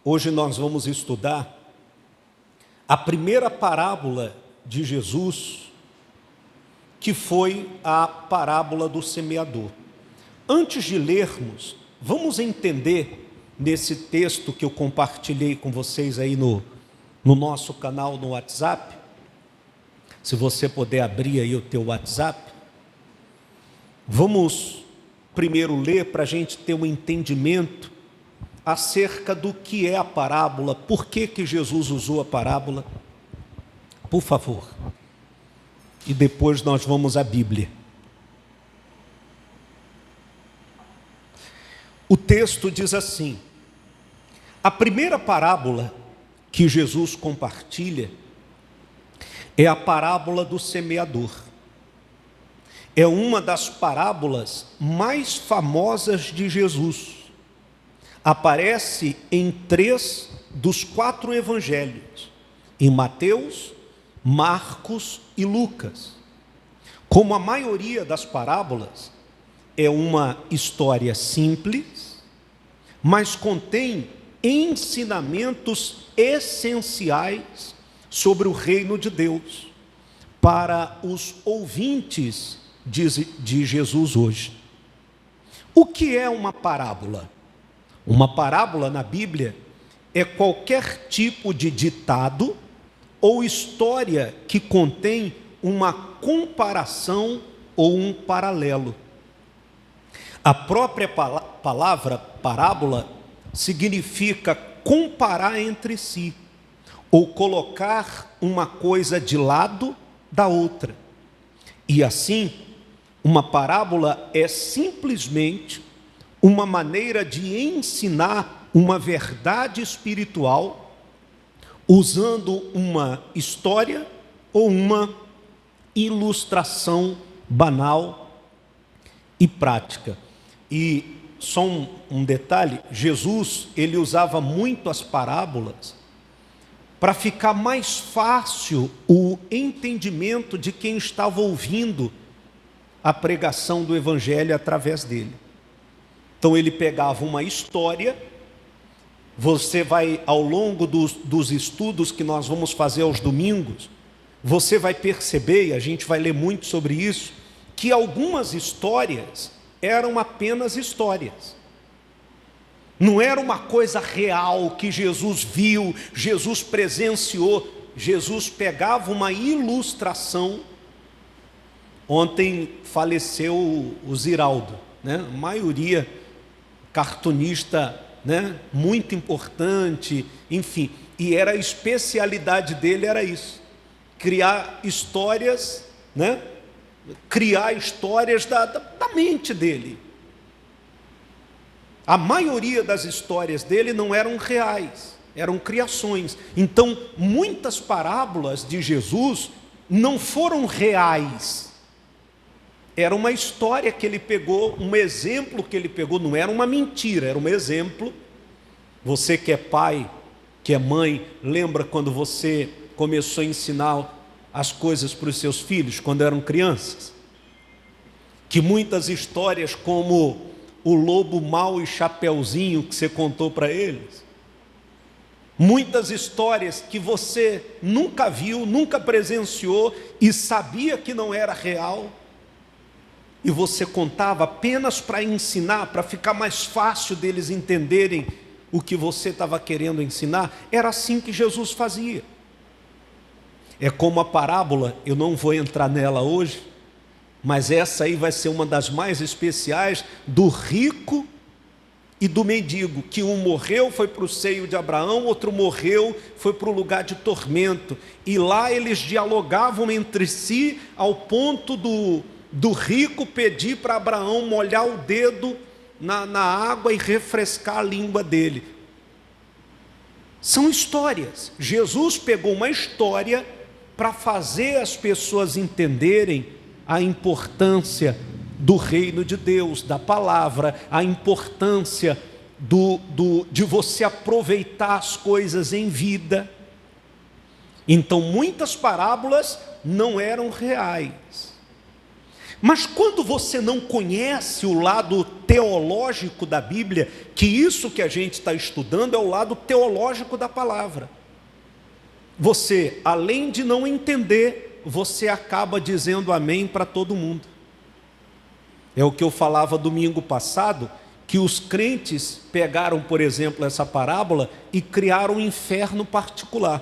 Hoje nós vamos estudar a primeira parábola de Jesus, que foi a parábola do semeador. Antes de lermos, vamos entender nesse texto que eu compartilhei com vocês aí no nosso canal no WhatsApp. Se você puder abrir aí o teu WhatsApp, vamos primeiro ler para a gente ter um entendimento acerca do que é a parábola, por que Jesus usou a parábola, por favor. E depois nós vamos à Bíblia. O texto diz assim: a primeira parábola que Jesus compartilha é a parábola do semeador. É uma das parábolas mais famosas de Jesus. Aparece em 3 dos 4 evangelhos, em Mateus, Marcos e Lucas. Como a maioria das parábolas, é uma história simples, mas contém ensinamentos essenciais sobre o reino de Deus para os ouvintes de Jesus hoje. O que é uma parábola? Uma parábola na Bíblia é qualquer tipo de ditado ou história que contém uma comparação ou um paralelo. A própria palavra parábola significa comparar entre si, ou colocar uma coisa de lado da outra. E assim, uma parábola é simplesmente uma maneira de ensinar uma verdade espiritual usando uma história ou uma ilustração banal e prática. E só um detalhe, Jesus, ele usava muito as parábolas para ficar mais fácil o entendimento de quem estava ouvindo a pregação do Evangelho através dele. Então ele pegava uma história, você vai, ao longo dos estudos que nós vamos fazer aos domingos, você vai perceber, e a gente vai ler muito sobre isso, que algumas histórias eram apenas histórias. Não era uma coisa real que Jesus viu, Jesus presenciou. Jesus pegava uma ilustração. Ontem faleceu o Ziraldo, né? A maioria cartunista, né? Muito importante, enfim. E era a especialidade dele, era isso. Criar histórias, né? Criar histórias da mente dele. A maioria das histórias dele não eram reais, eram criações. Então, muitas parábolas de Jesus não foram reais. Era uma história que ele pegou, um exemplo que ele pegou, não era uma mentira, era um exemplo. Você que é pai, que é mãe, lembra quando você começou a ensinar as coisas para os seus filhos, quando eram crianças? Que muitas histórias como o lobo mau e Chapeuzinho que você contou para eles, muitas histórias que você nunca viu, nunca presenciou e sabia que não era real, e você contava apenas para ensinar, para ficar mais fácil deles entenderem o que você estava querendo ensinar. Era assim que Jesus fazia. É como a parábola, eu não vou entrar nela hoje, mas essa aí vai ser uma das mais especiais, do rico e do mendigo, que um morreu, foi para o seio de Abraão, outro morreu, foi para o lugar de tormento, e lá eles dialogavam entre si, ao ponto do rico pedir para Abraão molhar o dedo na água e refrescar a língua dele. São histórias. Jesus pegou uma história para fazer as pessoas entenderem a importância do reino de Deus, da palavra, a importância de você aproveitar as coisas em vida. Então, muitas parábolas não eram reais. Mas quando você não conhece o lado teológico da Bíblia, que isso que a gente está estudando é o lado teológico da palavra, você, além de não entender, você acaba dizendo amém para todo mundo. É o que eu falava domingo passado, que os crentes pegaram, por exemplo, essa parábola e criaram um inferno particular.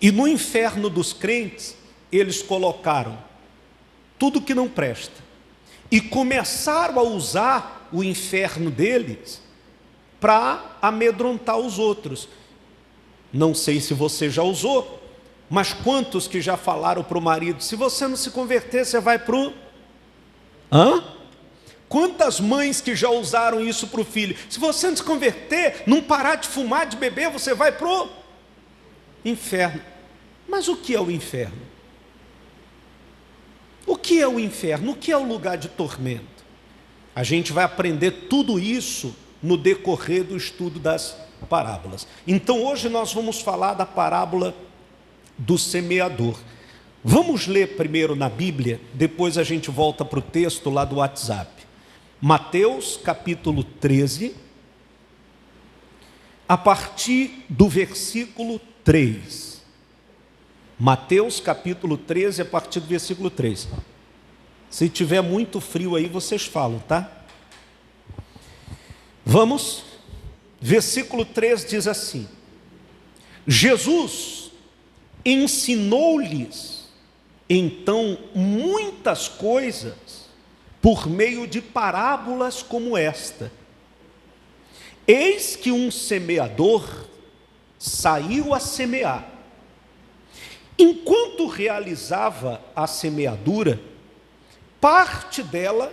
E no inferno dos crentes, eles colocaram tudo que não presta. E começaram a usar o inferno deles para amedrontar os outros. Não sei se você já usou, mas quantos que já falaram para o marido, se você não se converter, você vai para o... Quantas mães que já usaram isso para o filho? Se você não se converter, não parar de fumar, de beber, você vai para o inferno. Mas o que é o inferno? O que é o inferno? O que é o lugar de tormento? A gente vai aprender tudo isso no decorrer do estudo das parábolas. Então hoje nós vamos falar da parábola do semeador. Vamos ler primeiro na Bíblia, depois a gente volta para o texto lá do WhatsApp. Mateus capítulo 13, a partir do versículo 3. Mateus capítulo 13, a partir do versículo 3. Se tiver muito frio aí, vocês falam, tá? Vamos? Versículo 3 diz assim: Jesus ensinou-lhes então muitas coisas por meio de parábolas como esta. Eis que um semeador saiu a semear. Enquanto realizava a semeadura, parte dela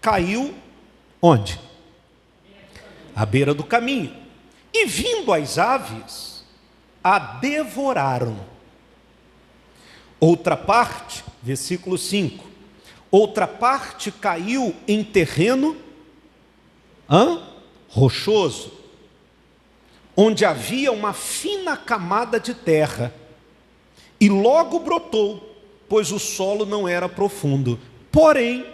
caiu onde? À beira do caminho. E vindo as aves, a devoraram. Outra parte, versículo 5. Outra parte caiu em terreno rochoso, onde havia uma fina camada de terra, e logo brotou, pois o solo não era profundo. Porém,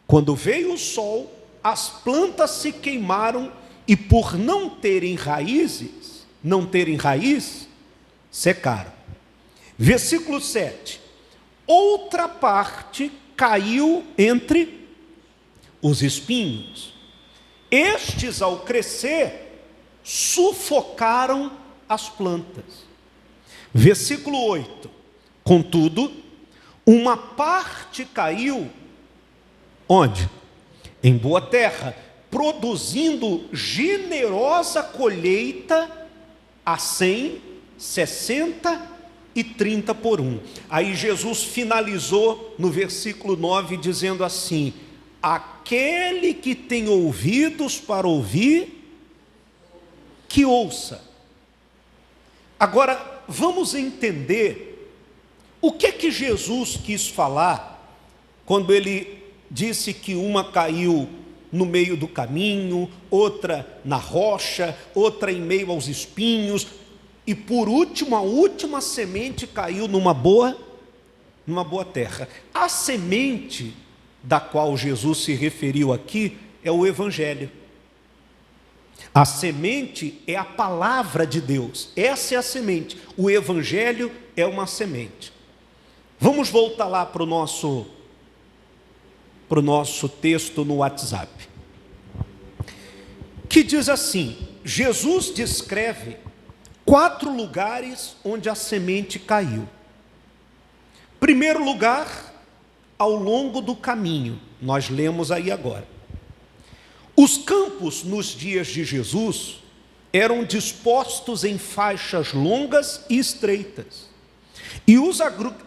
quando veio o sol, as plantas se queimaram, e por não terem raiz, secaram. Versículo 7. Outra parte caiu entre os espinhos. Estes, ao crescer, sufocaram as plantas. Versículo 8. Contudo, uma parte caiu onde? Em boa terra, produzindo generosa colheita a 100, 60 e 30 por 1. Aí Jesus finalizou no versículo 9 dizendo assim: aquele que tem ouvidos para ouvir, que ouça. Agora, vamos entender o que Jesus quis falar quando ele disse que uma caiu no meio do caminho, outra na rocha, outra em meio aos espinhos, e por último, a última semente caiu numa boa terra. A semente da qual Jesus se referiu aqui é o Evangelho. A semente é a palavra de Deus. Essa é a semente. O Evangelho é uma semente. Vamos voltar lá para o nosso texto no WhatsApp, que diz assim: Jesus descreve 4 lugares onde a semente caiu. Primeiro lugar, ao longo do caminho. Nós lemos aí agora. Os campos nos dias de Jesus eram dispostos em faixas longas e estreitas. E os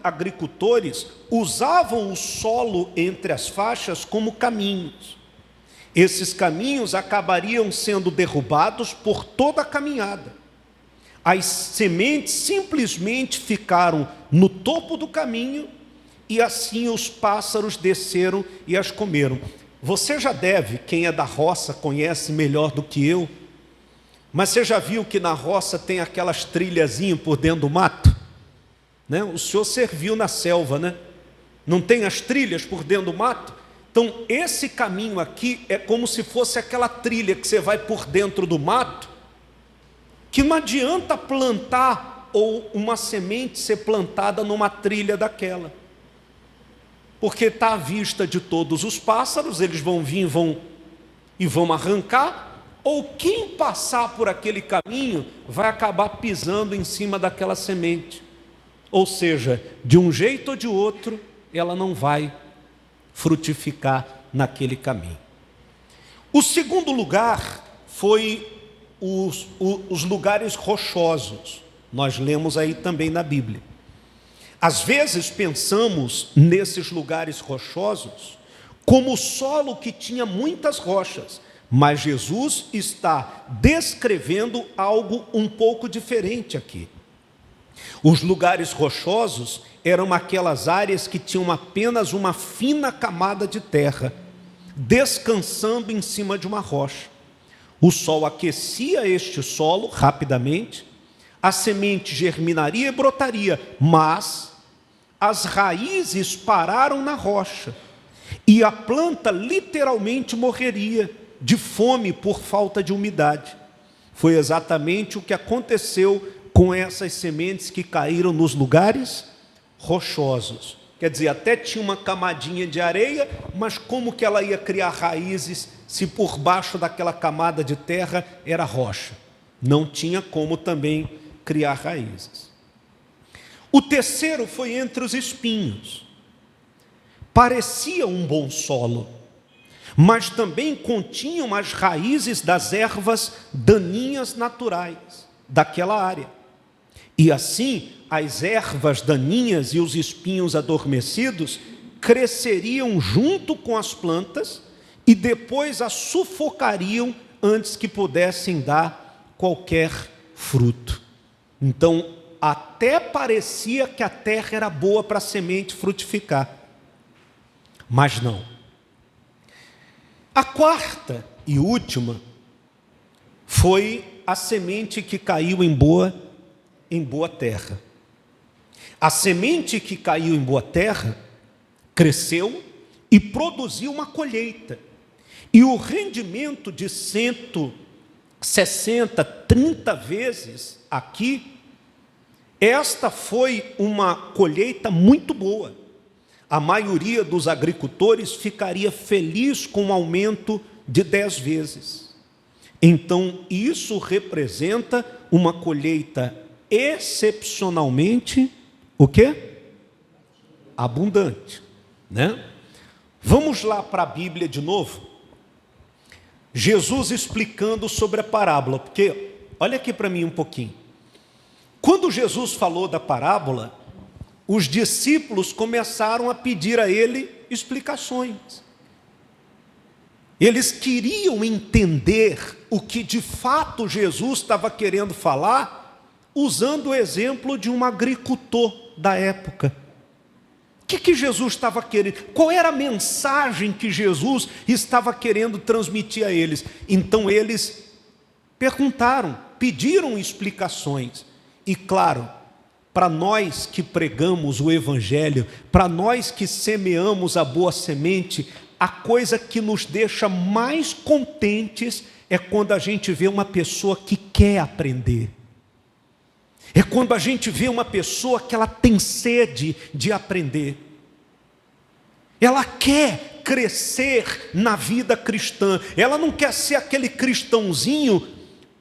agricultores usavam o solo entre as faixas como caminhos. Esses caminhos acabariam sendo derrubados por toda a caminhada. As sementes simplesmente ficaram no topo do caminho e assim os pássaros desceram e as comeram. Você já deve, quem é da roça conhece melhor do que eu, mas você já viu que na roça tem aquelas trilhazinhas por dentro do mato? Né? O senhor serviu na selva, né? não tem as trilhas por dentro do mato? Então, esse caminho aqui é como se fosse aquela trilha que você vai por dentro do mato, que não adianta plantar ou uma semente ser plantada numa trilha daquela, porque está à vista de todos os pássaros, eles vão vir e vão arrancar, ou quem passar por aquele caminho vai acabar pisando em cima daquela semente. Ou seja, de um jeito ou de outro, ela não vai frutificar naquele caminho. O segundo lugar foi os lugares rochosos. Nós lemos aí também na Bíblia. Às vezes pensamos nesses lugares rochosos como solo que tinha muitas rochas, mas Jesus está descrevendo algo um pouco diferente aqui. Os lugares rochosos eram aquelas áreas que tinham apenas uma fina camada de terra, descansando em cima de uma rocha. O sol aquecia este solo rapidamente, a semente germinaria e brotaria, mas as raízes pararam na rocha e a planta literalmente morreria de fome por falta de umidade. Foi exatamente o que aconteceu com essas sementes que caíram nos lugares rochosos. Quer dizer, até tinha uma camadinha de areia, mas como que ela ia criar raízes se por baixo daquela camada de terra era rocha? Não tinha como também criar raízes. O terceiro foi entre os espinhos. Parecia um bom solo, mas também continham as raízes das ervas daninhas naturais daquela área. E assim, as ervas daninhas e os espinhos adormecidos cresceriam junto com as plantas e depois as sufocariam antes que pudessem dar qualquer fruto. Então, até parecia que a terra era boa para a semente frutificar, mas não. A quarta e última foi a semente que caiu em boa terra. A semente que caiu em boa terra cresceu e produziu uma colheita. E o rendimento de 160, 30 vezes aqui, esta foi uma colheita muito boa. A maioria dos agricultores ficaria feliz com um aumento de 10 vezes. Então, isso representa uma colheita excepcionalmente, o quê? Abundante, né? Vamos lá para a Bíblia de novo. Jesus explicando sobre a parábola, porque, olha aqui para mim um pouquinho. Quando Jesus falou da parábola, os discípulos começaram a pedir a ele explicações. Eles queriam entender o que de fato Jesus estava querendo falar, usando o exemplo de um agricultor da época. O que Jesus estava querendo? Qual era a mensagem que Jesus estava querendo transmitir a eles? Então eles perguntaram, pediram explicações. E claro, para nós que pregamos o Evangelho, para nós que semeamos a boa semente, a coisa que nos deixa mais contentes é quando a gente vê uma pessoa que quer aprender. É quando a gente vê uma pessoa que ela tem sede de aprender. Ela quer crescer na vida cristã. Ela não quer ser aquele cristãozinho,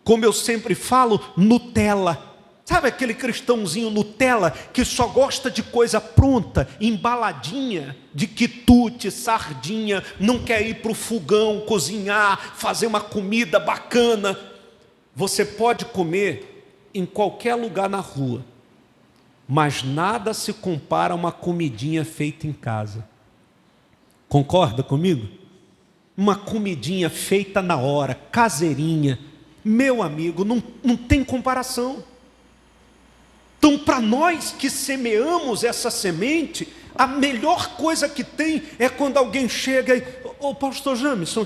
como eu sempre falo, Nutella. Sabe aquele cristãozinho Nutella que só gosta de coisa pronta, embaladinha, de quitute, sardinha, não quer ir para o fogão, cozinhar, fazer uma comida bacana. Você pode comer em qualquer lugar na rua, mas nada se compara a uma comidinha feita em casa. Concorda comigo? Uma comidinha feita na hora, caseirinha, meu amigo, não tem comparação. Então, para nós que semeamos essa semente, a melhor coisa que tem é quando alguém chega e, pastor Jamison,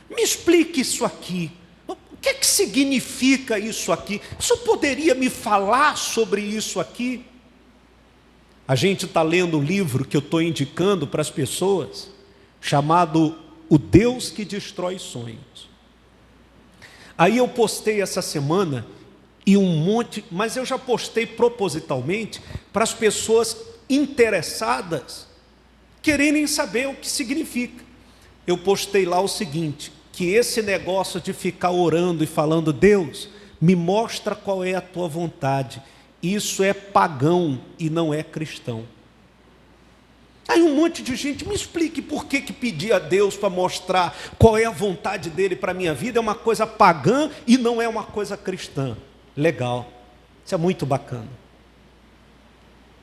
me explique isso aqui. O que significa isso aqui? O senhor poderia me falar sobre isso aqui? A gente está lendo um livro que eu estou indicando para as pessoas, chamado O Deus que Destrói Sonhos. Aí eu postei essa semana, e um monte, mas eu já postei propositalmente para as pessoas interessadas quererem saber o que significa. Eu postei lá o seguinte, que esse negócio de ficar orando e falando, Deus, me mostra qual é a tua vontade, isso é pagão e não é cristão. Aí um monte de gente, me explique por que pedir a Deus para mostrar qual é a vontade dele para a minha vida é uma coisa pagã e não é uma coisa cristã. Legal, isso é muito bacana.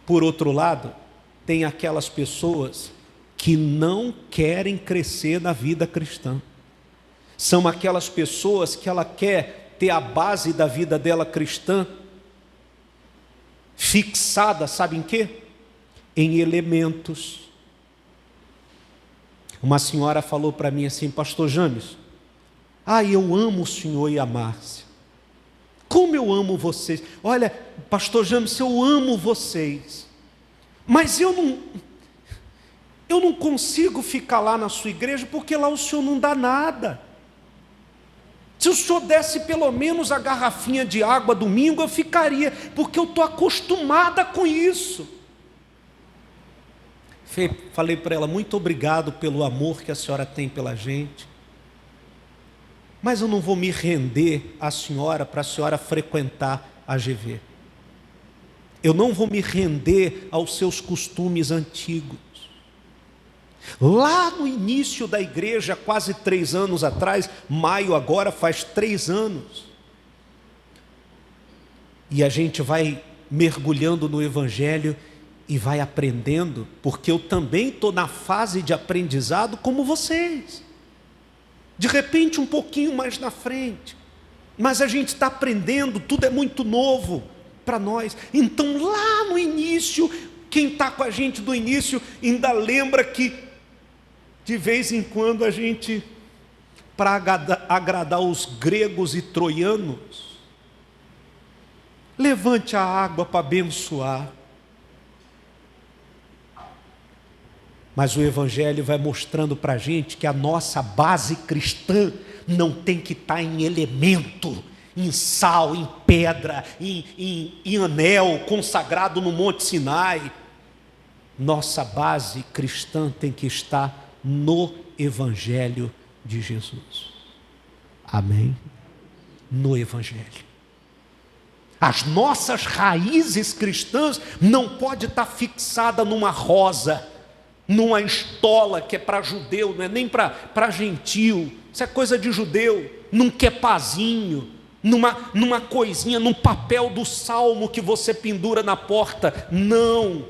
Por outro lado, tem aquelas pessoas que não querem crescer na vida cristã. São aquelas pessoas que ela quer ter a base da vida dela cristã fixada, sabe em quê? Em elementos. Uma senhora falou para mim assim, pastor James, eu amo o senhor e a Márcia. Como eu amo vocês. Olha, pastor James, eu amo vocês. Mas eu não consigo ficar lá na sua igreja, porque lá o senhor não dá nada. Se o senhor desse pelo menos a garrafinha de água domingo, eu ficaria, porque eu estou acostumada com isso. Falei para ela, muito obrigado pelo amor que a senhora tem pela gente, mas eu não vou me render à senhora para a senhora frequentar a GV. Eu não vou me render aos seus costumes antigos. Lá no início da igreja, quase 3 anos atrás, maio agora faz 3 anos, e a gente vai mergulhando no Evangelho e vai aprendendo, porque eu também estou na fase de aprendizado como vocês. De repente um pouquinho mais na frente, mas a gente está aprendendo, tudo é muito novo para nós. Então lá no início, quem está com a gente do início ainda lembra que de vez em quando a gente, para agradar os gregos e troianos, levante a água para abençoar. Mas o Evangelho vai mostrando para a gente que a nossa base cristã não tem que estar em elemento, em sal, em pedra, em anel consagrado no Monte Sinai. Nossa base cristã tem que estar no Evangelho de Jesus. Amém? No Evangelho. As nossas raízes cristãs não podem estar fixadas numa rosa, numa estola que é para judeu, não é nem para gentil, isso é coisa de judeu, num quepazinho, numa coisinha, num papel do salmo que você pendura na porta. Não,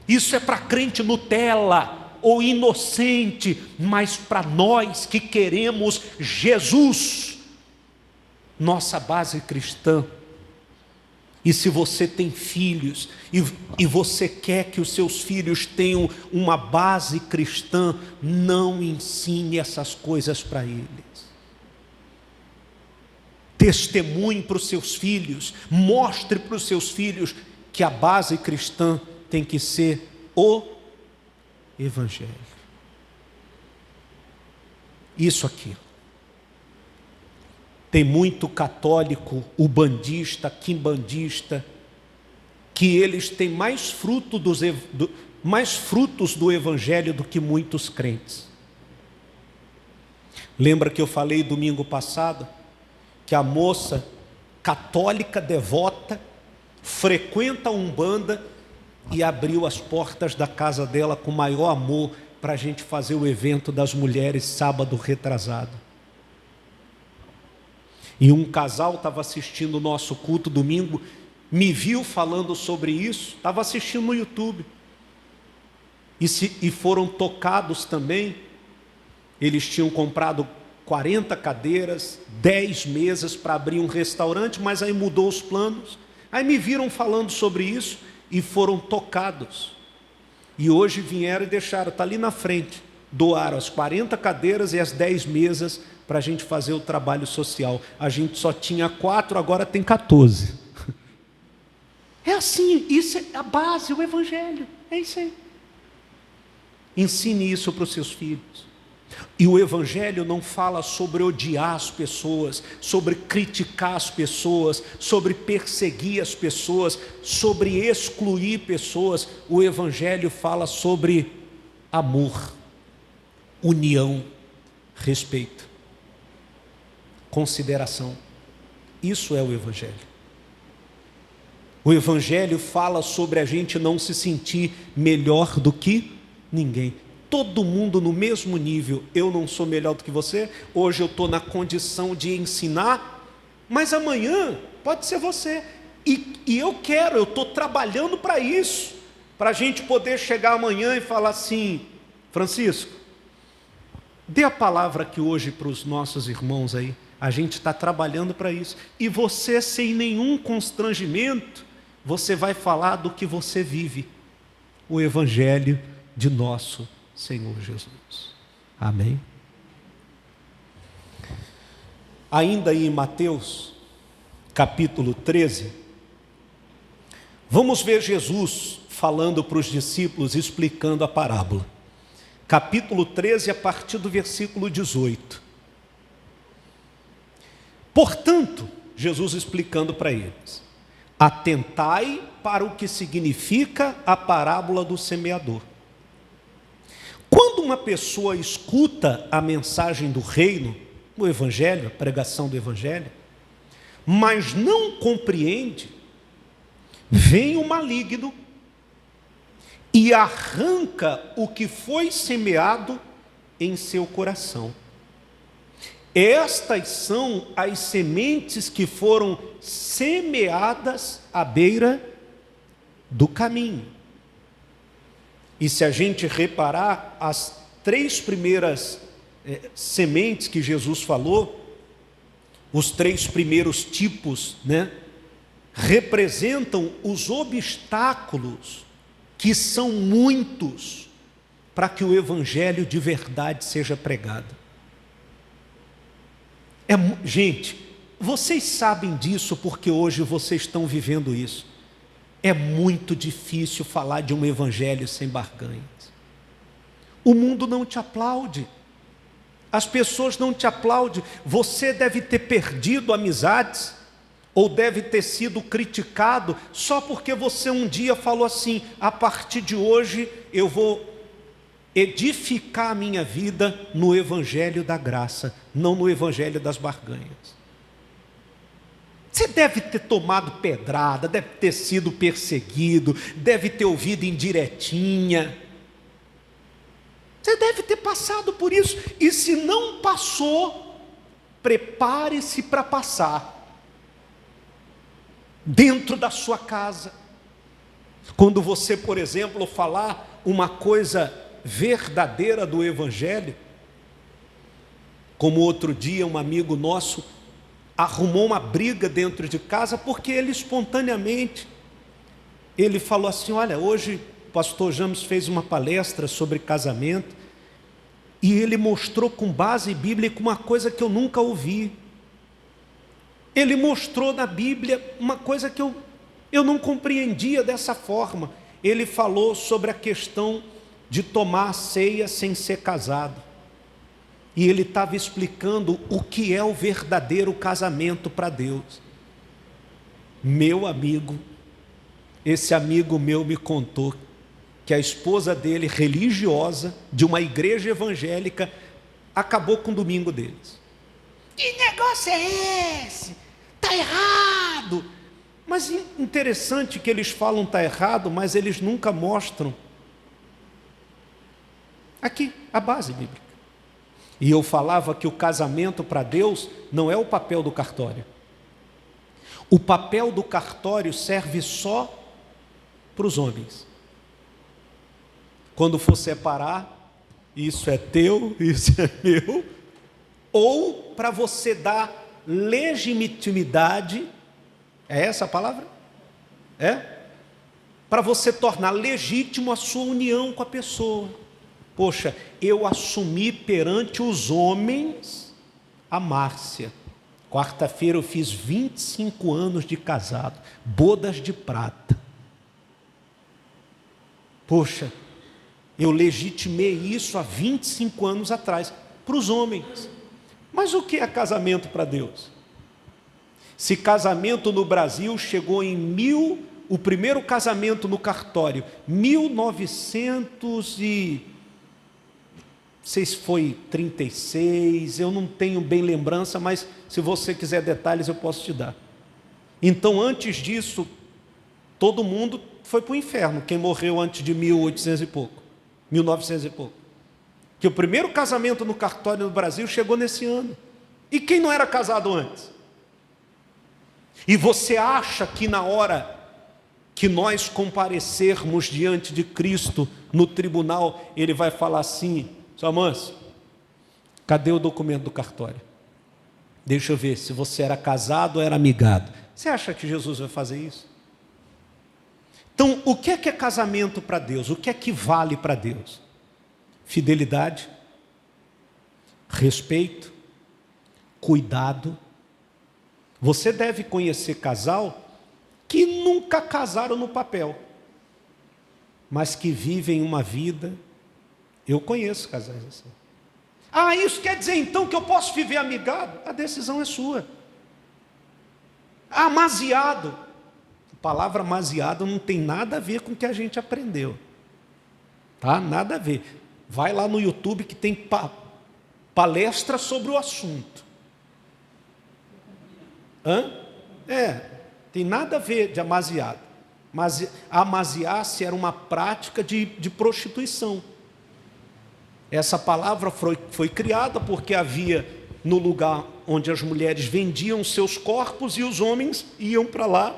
isso é para crente Nutella ou inocente, mas para nós que queremos Jesus, nossa base cristã. E se você tem filhos, e você quer que os seus filhos tenham uma base cristã, não ensine essas coisas para eles. Testemunhe para os seus filhos, mostre para os seus filhos que a base cristã tem que ser o Evangelho. Isso aqui. Tem muito católico, ubandista, quimbandista, que eles têm mais frutos do Evangelho do que muitos crentes. Lembra que eu falei domingo passado, que a moça católica devota frequenta a Umbanda e abriu as portas da casa dela com maior amor para a gente fazer o evento das mulheres sábado retrasado. E um casal estava assistindo o nosso culto domingo, me viu falando sobre isso, estava assistindo no YouTube. E foram tocados também. Eles tinham comprado 40 cadeiras, 10 mesas para abrir um restaurante, mas aí mudou os planos. Aí me viram falando sobre isso e foram tocados. E hoje vieram e deixaram, está ali na frente, doaram as 40 cadeiras e as 10 mesas para a gente fazer o trabalho social. A gente só tinha 4, agora tem 14. É assim, isso é a base, o Evangelho. É isso aí. Ensine isso para os seus filhos. E o Evangelho não fala sobre odiar as pessoas, sobre criticar as pessoas, sobre perseguir as pessoas, sobre excluir pessoas. O Evangelho fala sobre amor, união, respeito, consideração. Isso é o Evangelho. O Evangelho fala sobre a gente não se sentir melhor do que ninguém. Todo mundo no mesmo nível. Eu não sou melhor do que você. Hoje eu estou na condição de ensinar, mas amanhã pode ser você. E eu estou trabalhando para isso, para a gente poder chegar amanhã e falar assim: Francisco, dê a palavra aqui hoje para os nossos irmãos aí. A gente está trabalhando para isso. E você, sem nenhum constrangimento, você vai falar do que você vive. O Evangelho de nosso Senhor Jesus. Amém? Ainda aí em Mateus, capítulo 13, vamos ver Jesus falando para os discípulos, explicando a parábola. Capítulo 13, a partir do versículo 18. Portanto, Jesus explicando para eles: atentai para o que significa a parábola do semeador. Quando uma pessoa escuta a mensagem do reino, o Evangelho, a pregação do Evangelho, mas não compreende, vem o maligno e arranca o que foi semeado em seu coração. Estas são as sementes que foram semeadas à beira do caminho. E se a gente reparar, as 3 primeiras sementes que Jesus falou, os 3 primeiros tipos, representam os obstáculos, que são muitos, para que o Evangelho de verdade seja pregado. Gente, vocês sabem disso porque hoje vocês estão vivendo isso. É muito difícil falar de um Evangelho sem barganhas. O mundo não te aplaude. As pessoas não te aplaudem. Você deve ter perdido amizades, ou deve ter sido criticado, só porque você um dia falou assim: a partir de hoje eu vou edificar a minha vida no Evangelho da graça, não no Evangelho das barganhas. Você deve ter tomado pedrada, deve ter sido perseguido, deve ter ouvido indiretinha. Você deve ter passado por isso. E se não passou, prepare-se para passar. Dentro da sua casa. Quando você, por exemplo, falar uma coisa verdadeira do Evangelho, como outro dia um amigo nosso arrumou uma briga dentro de casa, porque ele espontaneamente, ele falou assim: olha, hoje o pastor James fez uma palestra sobre casamento, e ele mostrou com base bíblica uma coisa que eu nunca ouvi. Ele mostrou na Bíblia uma coisa que eu não compreendia dessa forma. Ele falou sobre a questão de tomar a ceia sem ser casado. E ele estava explicando o que é o verdadeiro casamento para Deus. Meu amigo, esse amigo meu me contou que a esposa dele, religiosa, de uma igreja evangélica, acabou com o domingo deles. Que negócio é esse? Está errado. Mas interessante que eles falam está errado, mas eles nunca mostram aqui a base bíblica. E eu falava que o casamento para Deus não é o papel do cartório. O papel do cartório serve só para os homens. Quando for separar, isso é teu, isso é meu, ou para você dar legitimidade, é essa a palavra? É? Para você tornar legítimo a sua união com a pessoa. Poxa, eu assumi perante os homens a Márcia. Quarta-feira eu fiz 25 anos de casado, bodas de prata. Poxa, eu legitimei isso há 25 anos atrás, para os homens. Mas o que é casamento para Deus? Se casamento no Brasil chegou o primeiro casamento no cartório, 1900 e... não sei se foi 36, eu não tenho bem lembrança, mas se você quiser detalhes eu posso te dar. Então antes disso, todo mundo foi para o inferno, quem morreu antes de 1800 e pouco, 1900 e pouco. Que o primeiro casamento no cartório no Brasil chegou nesse ano. E quem não era casado antes? E você acha que na hora que nós comparecermos diante de Cristo no tribunal, Ele vai falar assim: sua mansa, cadê o documento do cartório? Deixa eu ver se você era casado ou era amigado. Você acha que Jesus vai fazer isso? Então, o que é casamento para Deus? O que é que vale para Deus? Fidelidade, respeito, cuidado. Você deve conhecer casal que nunca casaram no papel, mas que vivem uma vida. Eu conheço casais assim. Ah, isso quer dizer então que eu posso viver amigado? A decisão é sua. Amaziado. A palavra amaziado não tem nada a ver com o que a gente aprendeu. Tá? Nada a ver. Vai lá no YouTube que tem palestra sobre o assunto. Tem nada a ver de amaziado. Mas amaziar-se era uma prática de prostituição. Essa palavra foi criada porque havia no lugar onde as mulheres vendiam seus corpos e os homens iam para lá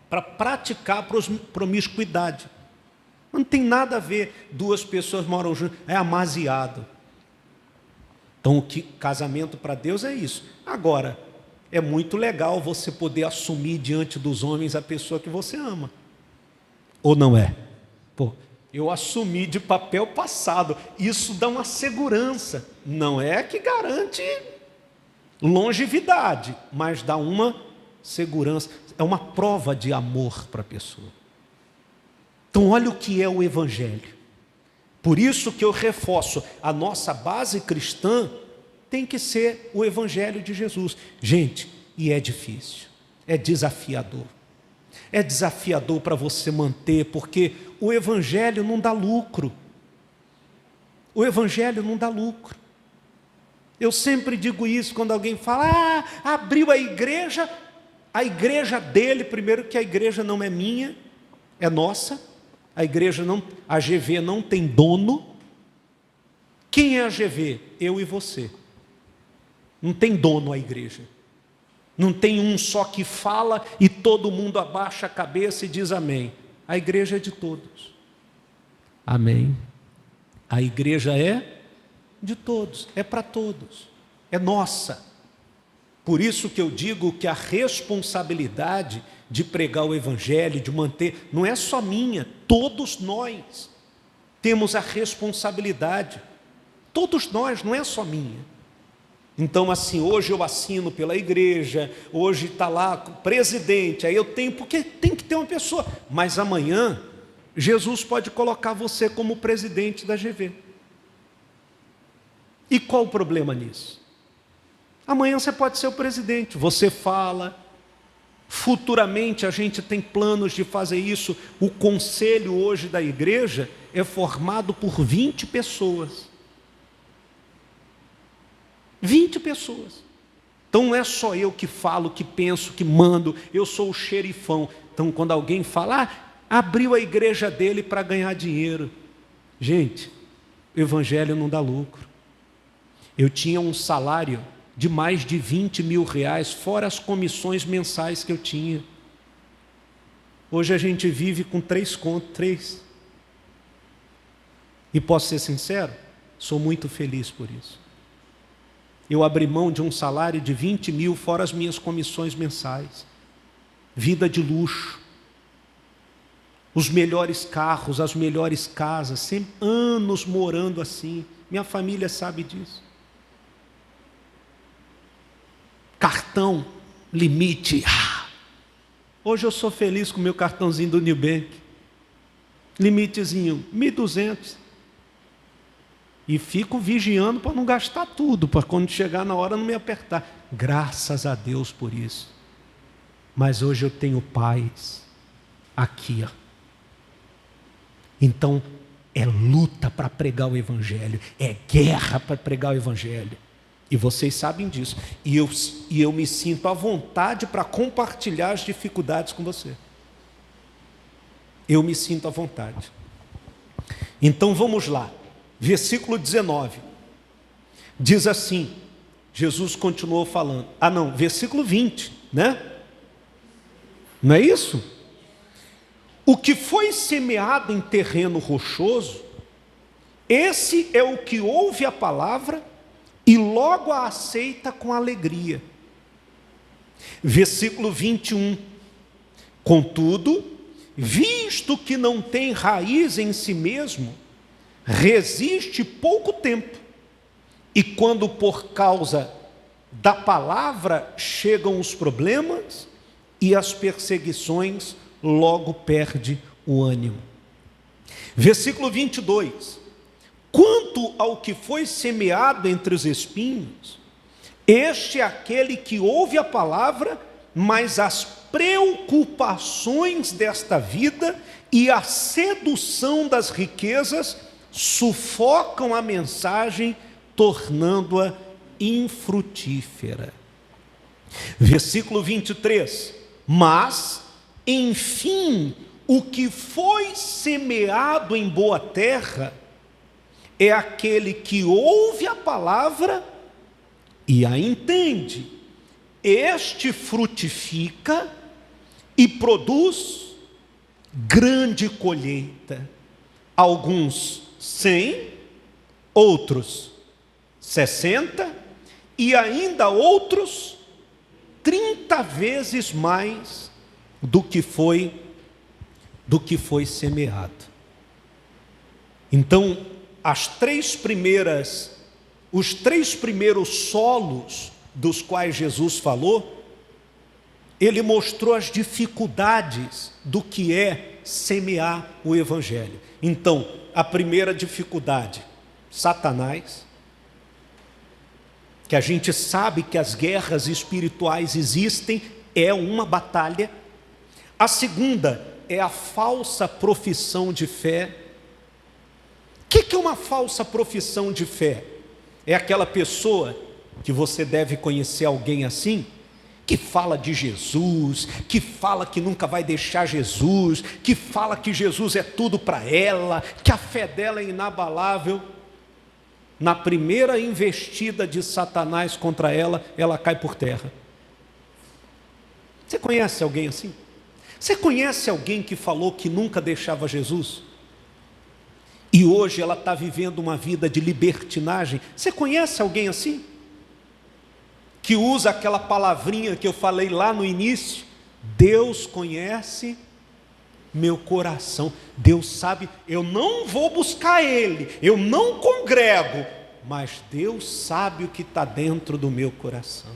para praticar promiscuidade. Não tem nada a ver, duas pessoas moram juntas, é amaziado. Então, casamento para Deus é isso. Agora, é muito legal você poder assumir diante dos homens a pessoa que você ama. Ou não é? Pô, eu assumi de papel passado. Isso dá uma segurança. Não é que garante longevidade, mas dá uma segurança. É uma prova de amor para a pessoa. Então, olha o que é o Evangelho. Por isso que eu reforço, a nossa base cristã tem que ser o Evangelho de Jesus. Gente, e é difícil, é desafiador. É desafiador para você manter, porque o Evangelho não dá lucro. O Evangelho não dá lucro. Eu sempre digo isso quando alguém fala, abriu a igreja dele, primeiro que a igreja não é minha, é nossa. A igreja não, a GV não tem dono. Quem é a GV? Eu e você. Não tem dono a igreja. Não tem um só que fala e todo mundo abaixa a cabeça e diz amém. A igreja é de todos. Amém. A igreja é de todos, é para todos, é nossa. Por isso que eu digo que a responsabilidade de pregar o Evangelho, de manter, não é só minha, todos nós temos a responsabilidade. Todos nós, não é só minha. Então, assim, hoje eu assino pela igreja, hoje está lá o presidente, aí eu tenho, porque tem que ter uma pessoa. Mas amanhã, Jesus pode colocar você como presidente da GV. E qual o problema nisso? Amanhã você pode ser o presidente, você fala. Futuramente a gente tem planos de fazer isso. O conselho hoje da igreja é formado por 20 pessoas. 20 pessoas. Então não é só eu que falo, que penso, que mando, eu sou o xerifão. Então quando alguém fala, abriu a igreja dele para ganhar dinheiro. Gente, o Evangelho não dá lucro. Eu tinha um salário de mais de 20 mil reais, fora as comissões mensais que eu tinha. Hoje a gente vive com 3 contos. E posso ser sincero? Sou muito feliz por isso. Eu abri mão de um salário de 20 mil, fora as minhas comissões mensais. Vida de luxo. Os melhores carros, as melhores casas, sempre anos morando assim. Minha família sabe disso. Cartão cartão, limite. Hoje eu sou feliz com o meu cartãozinho do Nubank. Limitezinho, 1.200. E fico vigiando para não gastar tudo, para quando chegar na hora não me apertar. Graças a Deus por isso. Mas hoje eu tenho paz aqui, ó. Então, é luta para pregar o Evangelho, é guerra para pregar o Evangelho. E vocês sabem disso. E eu me sinto à vontade para compartilhar as dificuldades com você. Eu me sinto à vontade. Então vamos lá. Versículo 19. Diz assim, Jesus continuou falando. Versículo 20, né? Não é isso? O que foi semeado em terreno rochoso, esse é o que ouve a palavra e logo a aceita com alegria. Versículo 21. Contudo, visto que não tem raiz em si mesmo, resiste pouco tempo, e quando por causa da palavra chegam os problemas e as perseguições, logo perde o ânimo. Versículo 22. Quanto ao que foi semeado entre os espinhos, este é aquele que ouve a palavra, mas as preocupações desta vida e a sedução das riquezas sufocam a mensagem, tornando-a infrutífera. Versículo 23. Mas, enfim, o que foi semeado em boa terra é aquele que ouve a palavra e a entende. Este frutifica e produz grande colheita. Alguns 100, outros 60 e ainda outros 30 vezes mais do que foi semeado. Então, os três primeiros solos dos quais Jesus falou, ele mostrou as dificuldades do que é semear o Evangelho. Então, a primeira dificuldade, Satanás, que a gente sabe que as guerras espirituais existem, é uma batalha. A segunda é a falsa profissão de fé. O que é uma falsa profissão de fé? É aquela pessoa, que você deve conhecer alguém assim, que fala de Jesus, que fala que nunca vai deixar Jesus, que fala que Jesus é tudo para ela, que a fé dela é inabalável. Na primeira investida de Satanás contra ela, ela cai por terra. Você conhece alguém assim? Você conhece alguém que falou que nunca deixava Jesus? E hoje ela está vivendo uma vida de libertinagem. Você conhece alguém assim? Que usa aquela palavrinha que eu falei lá no início: Deus conhece meu coração. Deus sabe, eu não vou buscar Ele, eu não congrego, mas Deus sabe o que está dentro do meu coração.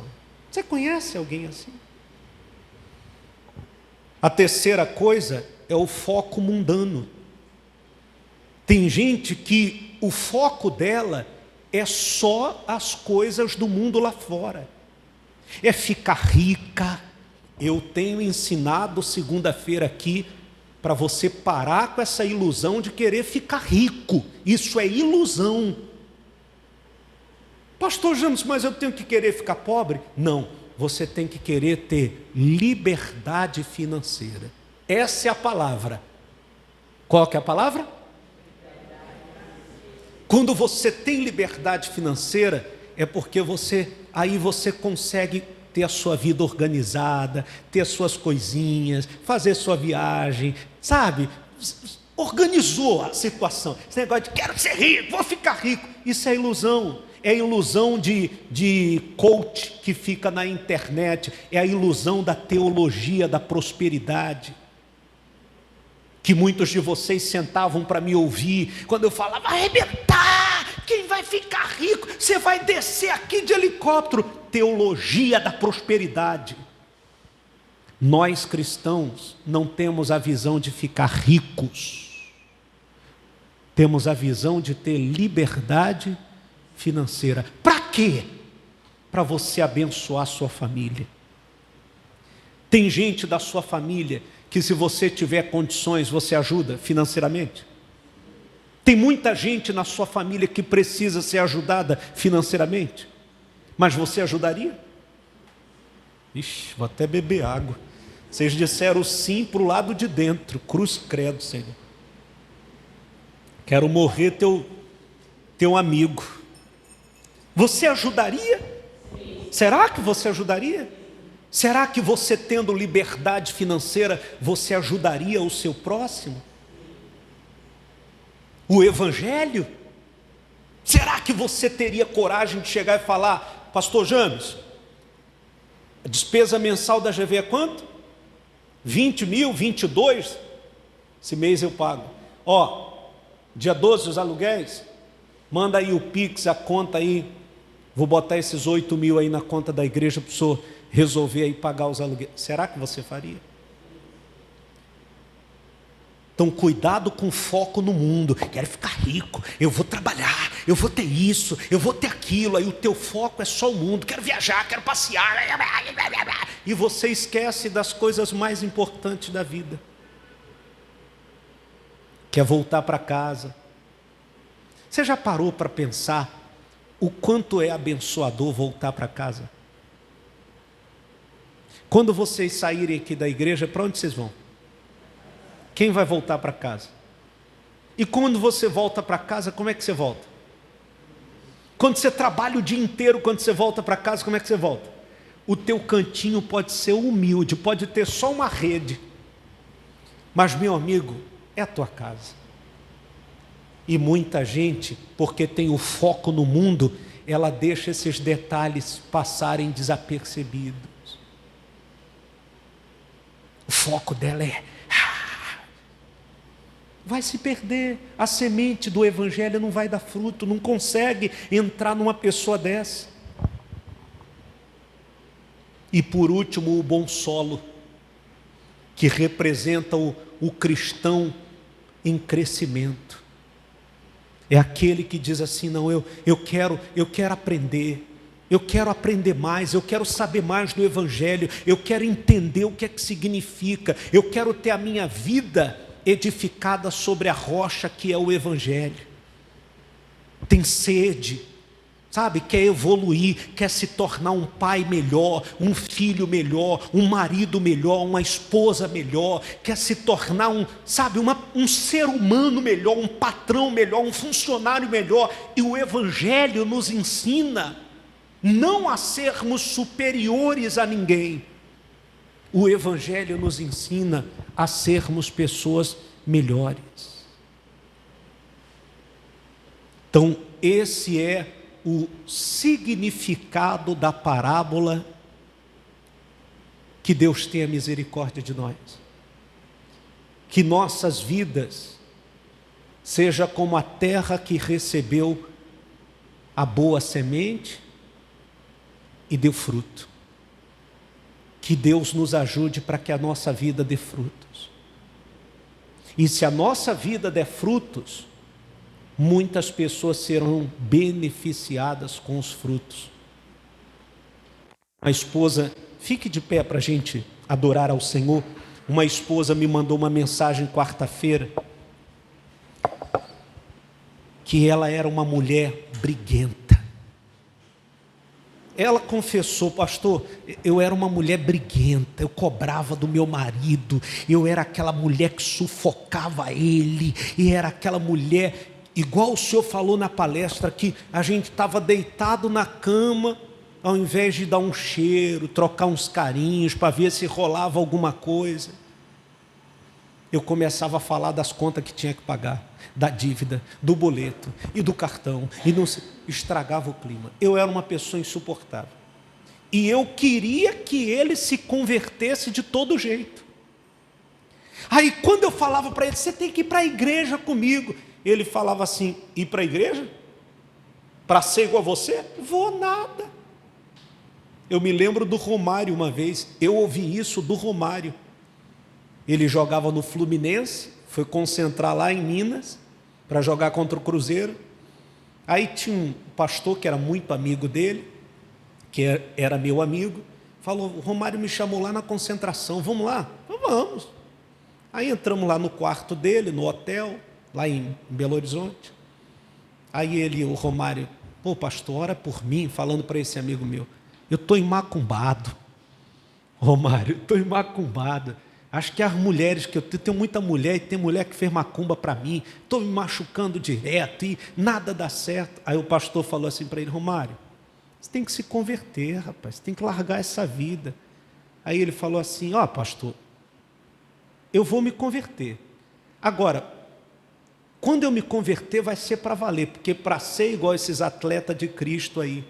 Você conhece alguém assim? A terceira coisa é o foco mundano. Tem gente que o foco dela é só as coisas do mundo lá fora. É ficar rica. Eu tenho ensinado segunda-feira aqui para você parar com essa ilusão de querer ficar rico. Isso é ilusão. Pastor James, mas eu tenho que querer ficar pobre? Não, você tem que querer ter liberdade financeira. Essa é a palavra. Qual que é a palavra? Quando você tem liberdade financeira, é porque você consegue ter a sua vida organizada, ter as suas coisinhas, fazer sua viagem, sabe? Organizou a situação. Esse negócio de quero ser rico, vou ficar rico, isso é ilusão. É a ilusão de coach que fica na internet, é a ilusão da teologia da prosperidade. Que muitos de vocês sentavam para me ouvir, quando eu falava, vai arrebentar, quem vai ficar rico, você vai descer aqui de helicóptero. teologia da prosperidade. Nós cristãos não temos a visão de ficar ricos. Temos a visão de ter liberdade financeira. Para quê? Para você abençoar a sua família. Tem gente da sua família que, se você tiver condições, você ajuda financeiramente. Tem muita gente na sua família que precisa ser ajudada financeiramente. Mas você ajudaria? Ixi, vou até beber água. Vocês disseram sim para o lado de dentro. Cruz credo, Senhor. Quero morrer teu amigo. Você ajudaria? Será que você ajudaria? Será que você, tendo liberdade financeira, você ajudaria o seu próximo? O Evangelho? Será que você teria coragem de chegar e falar: pastor James, a despesa mensal da GV é quanto? 20 mil, 22? Esse mês eu pago. Dia 12 os aluguéis, manda aí o Pix, a conta aí, vou botar esses 8 mil aí na conta da igreja para o senhor resolver aí pagar os aluguéis. Será que você faria? Então, cuidado com foco no mundo. Quero ficar rico, eu vou trabalhar, eu vou ter isso, eu vou ter aquilo. Aí o teu foco é só o mundo. Quero viajar, quero passear. E você esquece das coisas mais importantes da vida. Quer voltar para casa. Você já parou para pensar o quanto é abençoador voltar para casa? Quando vocês saírem aqui da igreja, para onde vocês vão? Quem vai voltar para casa? E quando você volta para casa, como é que você volta? Quando você trabalha o dia inteiro, quando você volta para casa, como é que você volta? O teu cantinho pode ser humilde, pode ter só uma rede. Mas, meu amigo, é a tua casa. E muita gente, porque tem o foco no mundo, ela deixa esses detalhes passarem desapercebidos. O foco dela vai se perder. A semente do Evangelho não vai dar fruto, não consegue entrar numa pessoa dessa. E por último, o bom solo, que representa o cristão em crescimento. É aquele que diz assim: não, eu quero aprender. Eu quero aprender mais, eu quero saber mais do Evangelho, eu quero entender o que é que significa, eu quero ter a minha vida edificada sobre a rocha que é o Evangelho. Tem sede, sabe, quer evoluir, quer se tornar um pai melhor, um filho melhor, um marido melhor, uma esposa melhor, quer se tornar um ser humano melhor, um patrão melhor, um funcionário melhor. E o Evangelho nos ensina não a sermos superiores a ninguém. O Evangelho nos ensina a sermos pessoas melhores. Então, esse é o significado da parábola. Que Deus tenha misericórdia de nós. Que nossas vidas seja como a terra que recebeu a boa semente e deu fruto. Que Deus nos ajude para que a nossa vida dê frutos. E se a nossa vida der frutos, muitas pessoas serão beneficiadas com os frutos. A esposa, fique de pé para a gente adorar ao Senhor. Uma esposa me mandou uma mensagem quarta-feira, que ela era uma mulher briguenta. Ela confessou: pastor, eu era uma mulher briguenta, eu cobrava do meu marido, eu era aquela mulher que sufocava ele, e era aquela mulher, igual o senhor falou na palestra, que a gente estava deitado na cama, ao invés de dar um cheiro, trocar uns carinhos, para ver se rolava alguma coisa, eu começava a falar das contas que tinha que pagar, da dívida, do boleto e do cartão, e não estragava o clima. Eu era uma pessoa insuportável, e eu queria que ele se convertesse de todo jeito. Aí quando eu falava para ele: você tem que ir para a igreja comigo, ele falava assim: ir para a igreja? Para ser igual a você? Vou nada. Eu me lembro do Romário uma vez, eu ouvi isso do Romário. Ele jogava no Fluminense, foi concentrar lá em Minas para jogar contra o Cruzeiro. Aí tinha um pastor que era muito amigo dele, que era meu amigo, falou: o Romário me chamou lá na concentração, vamos lá? Então, vamos. Aí entramos lá no quarto dele, no hotel, lá em Belo Horizonte. Aí o Romário: pô, pastor, ora por mim, falando para esse amigo meu. Eu estou macumbado, Romário, estou macumbado. Acho que as mulheres que eu tenho muita mulher, e tem mulher que fez macumba para mim, estou me machucando direto e nada dá certo. Aí o pastor falou assim para ele: Romário, você tem que se converter, rapaz, você tem que largar essa vida. Aí ele falou assim: ó, pastor, eu vou me converter. Agora, quando eu me converter vai ser para valer, porque para ser igual esses atletas de Cristo aí,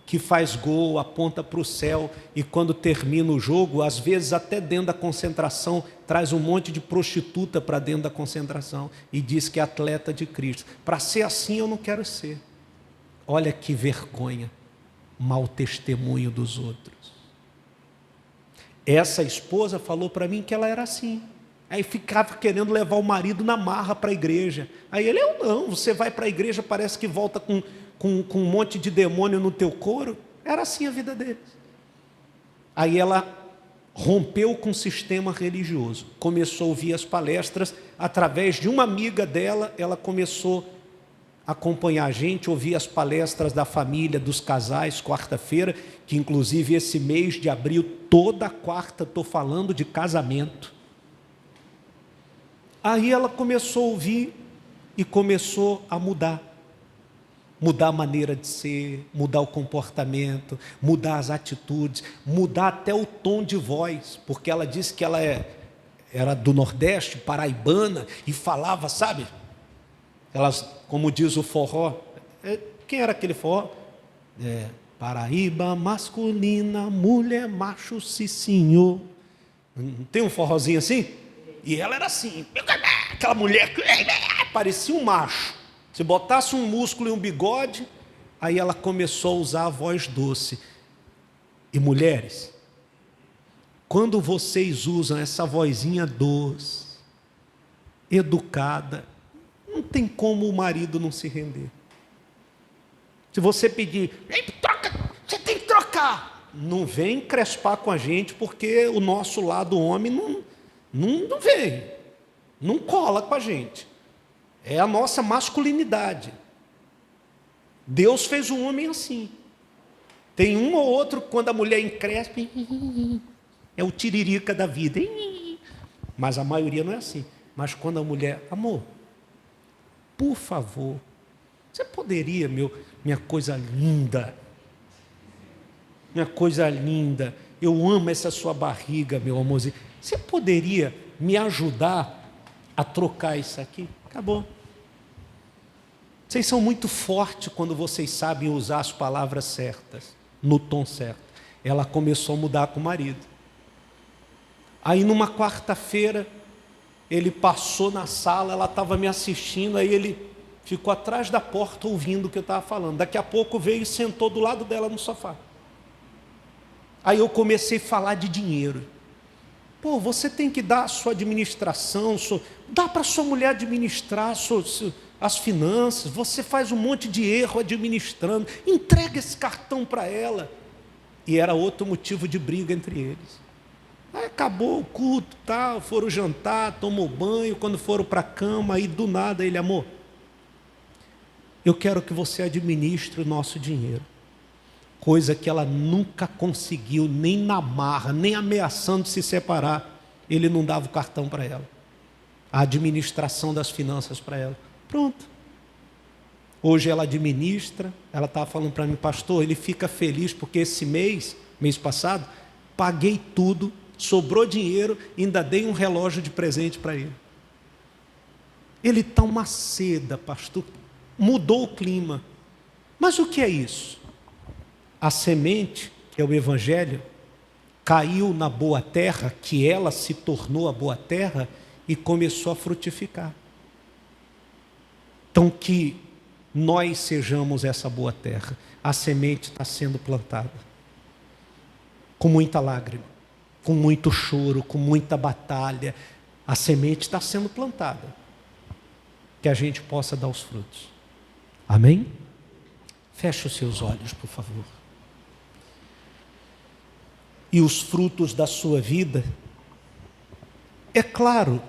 que faz gol, aponta para o céu e quando termina o jogo, às vezes até dentro da concentração, traz um monte de prostituta para dentro da concentração e diz que é atleta de Cristo. Para ser assim eu não quero ser. Olha que vergonha, mau testemunho dos outros. Essa esposa falou para mim que ela era assim. Aí ficava querendo levar o marido na marra para a igreja. Aí ele: eu não, você vai para a igreja, parece que volta com um monte de demônio no teu couro. Era assim a vida deles. Aí ela rompeu com o sistema religioso, começou a ouvir as palestras, através de uma amiga dela, ela começou a acompanhar a gente, ouvir as palestras da família, dos casais, quarta-feira, que inclusive esse mês de abril, toda quarta, estou falando de casamento. Aí ela começou a ouvir e começou a mudar a maneira de ser, mudar o comportamento, mudar as atitudes, mudar até o tom de voz, porque ela disse que ela era do Nordeste, paraibana, e falava, sabe? Elas, como diz o forró, quem era aquele forró? Paraíba masculina, mulher macho, sim senhor. Não tem um forrozinho assim? E ela era assim, aquela mulher, parecia um macho. Se botasse um músculo e um bigode, aí ela começou a usar a voz doce. E mulheres, quando vocês usam essa vozinha doce, educada, não tem como o marido não se render. Se você pedir: troca, você tem que trocar, não vem crespar com a gente, porque o nosso lado homem não vem, não cola com a gente. É a nossa masculinidade. Deus fez o homem assim. Tem um ou outro, quando a mulher encrespa, é o tiririca da vida. Mas a maioria não é assim. Mas quando a mulher: amor, por favor, você poderia, minha coisa linda, eu amo essa sua barriga, meu amorzinho, você poderia me ajudar a trocar isso aqui? Acabou. Vocês são muito fortes quando vocês sabem usar as palavras certas, no tom certo. Ela começou a mudar com o marido. Aí numa quarta-feira, ele passou na sala, ela estava me assistindo, aí ele ficou atrás da porta ouvindo o que eu estava falando. Daqui a pouco veio e sentou do lado dela no sofá. Aí eu comecei a falar de dinheiro. Pô, você tem que dar a sua administração, dá para sua mulher administrar as finanças, você faz um monte de erro administrando, entrega esse cartão para ela. E era outro motivo de briga entre eles. Aí acabou o culto, tal, foram jantar, tomou banho, quando foram para a cama, aí do nada ele: amor, eu quero que você administre o nosso dinheiro. Coisa que ela nunca conseguiu, nem na marra, nem ameaçando se separar, ele não dava o cartão para ela. A administração das finanças para ela. Pronto. Hoje ela administra, ela estava falando para mim: pastor, ele fica feliz porque esse mês passado, paguei tudo, sobrou dinheiro, ainda dei um relógio de presente para ele. Ele está uma seda, pastor, mudou o clima. Mas o que é isso? A semente, que é o Evangelho, caiu na boa terra, que ela se tornou a boa terra e começou a frutificar. Então que nós sejamos essa boa terra. A semente está sendo plantada. com muita lágrima, com muito choro, com muita batalha. A semente está sendo plantada, que a gente possa dar os frutos. Amém? Feche os seus olhos, por favor. E os frutos da sua vida, é claro,